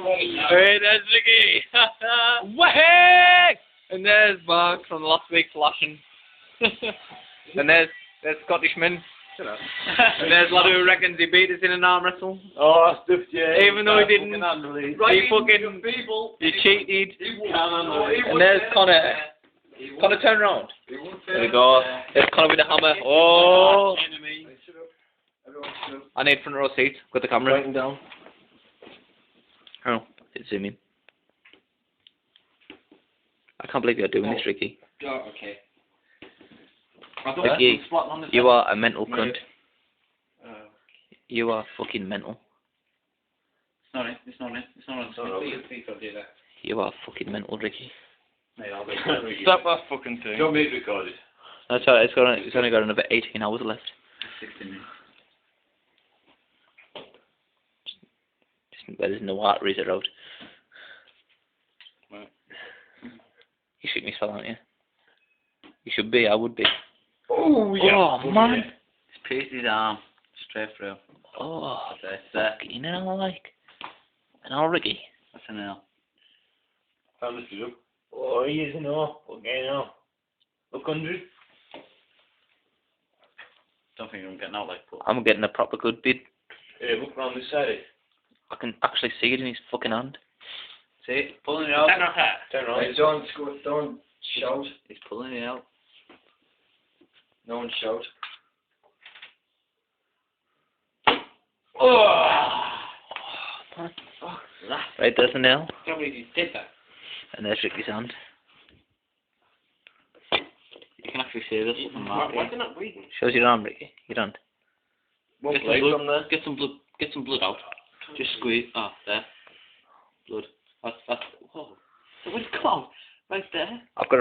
Hey, there's Ricky! Wahey! And there's Mark from last week's flashing. And there's Scottishman. And there's Lad who reckons he beat us in an arm wrestle. Oh, stuff, yeah. Even though he didn't. He fucking. He cheated. And there's Connor. Connor, turn around. There we go. There's Connor with the hammer. Oh! I need front row seat. Got the camera. Writing down. Oh, it's zooming. I can't believe you're doing this, Ricky. Oh, okay. Ricky, you are a mental cunt. You are fucking mental. It's not on. Please don't do that. You are fucking mental, Ricky. Stop that fucking thing. Don't make it recorded. That's all right, it's only got another 18 hours left. 16 minutes. There's no arteries at road. Right. You shoot me spell, aren't you? You should be, I would be. Oh, yeah. Oh, man. It's pierced his arm. Straight through. Oh, That's fucking hell, like. And all Ricky. That's an L. How much you do? Oh, he is no. Okay, no. Look, 100. Don't think I'm getting out like that. I'm getting a proper good bid. Hey, look round this side. I can actually see it in his fucking hand. See? Pulling it out. Turn around. Hey, don't shout. He's pulling it out. No one shout. Oh! Man. Fuck that. Right, there's an L. Somebody did that. And there's Ricky's hand. You can actually see this from Mark. Why are they not breathing? Shows your arm, Ricky. Your hand. Get some blood. Get some blood out. Just squeeze. Ah, there. Blood. That's. Whoa. Where's it gone? Right there. I've got